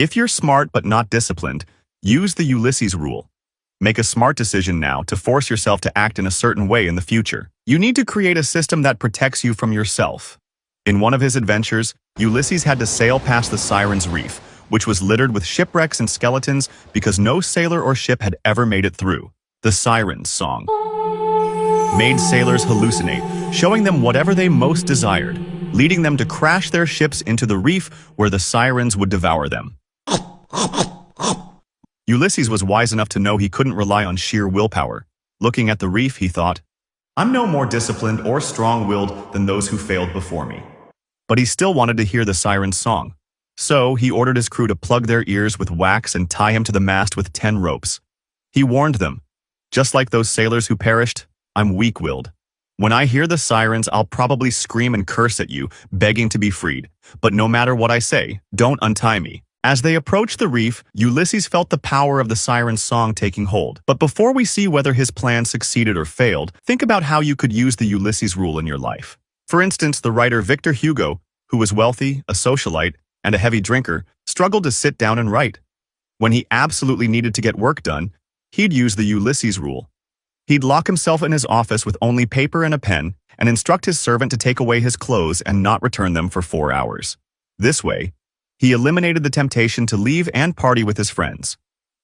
If you're smart but not disciplined, use the Ulysses rule. Make a smart decision now to force yourself to act in a certain way in the future. You need to create a system that protects you from yourself. In one of his adventures, Ulysses had to sail past the Sirens' Reef, which was littered with shipwrecks and skeletons because no sailor or ship had ever made it through. The Sirens' song made sailors hallucinate, showing them whatever they most desired, leading them to crash their ships into the reef where the sirens would devour them. Ulysses was wise enough to know he couldn't rely on sheer willpower. Looking at the reef, he thought, "I'm no more disciplined or strong-willed than those who failed before me." But he still wanted to hear the sirens' song. So he ordered his crew to plug their ears with wax and tie him to the mast with 10 ropes. He warned them, "Just like those sailors who perished, I'm weak-willed. When I hear the sirens, I'll probably scream and curse at you, begging to be freed. But no matter what I say, don't untie me." As they approached the reef, Ulysses felt the power of the sirens' song taking hold. But before we see whether his plan succeeded or failed, think about how you could use the Ulysses rule in your life. For instance, the writer Victor Hugo, who was wealthy, a socialite, and a heavy drinker, struggled to sit down and write. When he absolutely needed to get work done, he'd use the Ulysses rule. He'd lock himself in his office with only paper and a pen and instruct his servant to take away his clothes and not return them for 4 hours. This way, he eliminated the temptation to leave and party with his friends.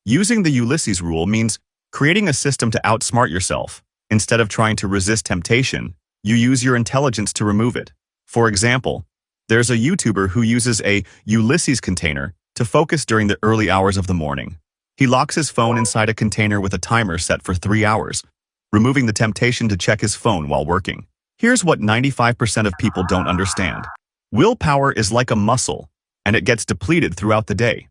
Using the Ulysses rule means creating a system to outsmart yourself. Instead of trying to resist temptation, you use your intelligence to remove it. For example, there's a YouTuber who uses a Ulysses container to focus during the early hours of the morning. He locks his phone inside a container with a timer set for 3 hours, removing the temptation to check his phone while working. Here's what 95% of people don't understand. Willpower is like a muscle, and it gets depleted throughout the day.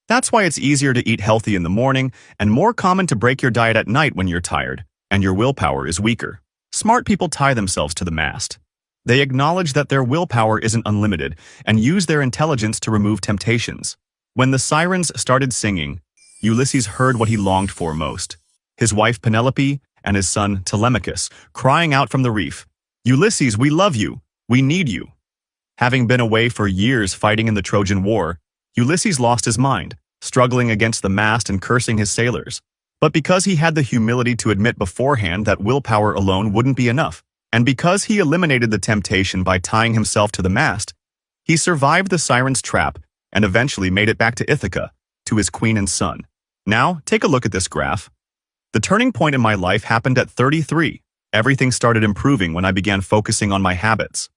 That's why it's easier to eat healthy in the morning and more common to break your diet at night when you're tired and your willpower is weaker. Smart people tie themselves to the mast. They acknowledge that their willpower isn't unlimited and use their intelligence to remove temptations. When the sirens started singing, Ulysses heard what he longed for most: his wife Penelope and his son Telemachus crying out from the reef, "Ulysses, we love you. We need you." Having been away for years fighting in the Trojan War, Ulysses lost his mind, struggling against the mast and cursing his sailors. But because he had the humility to admit beforehand that willpower alone wouldn't be enough, and because he eliminated the temptation by tying himself to the mast, he survived the sirens' trap and eventually made it back to Ithaca, to his queen and son. Now, take a look at this graph. The turning point in my life happened at 33. Everything started improving when I began focusing on my habits.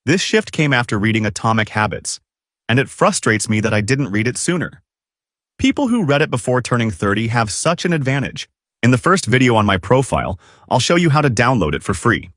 This shift came after reading Atomic Habits, and it frustrates me that I didn't read it sooner. People who read it before turning 30 have such an advantage. In the first video on my profile, I'll show you how to download it for free.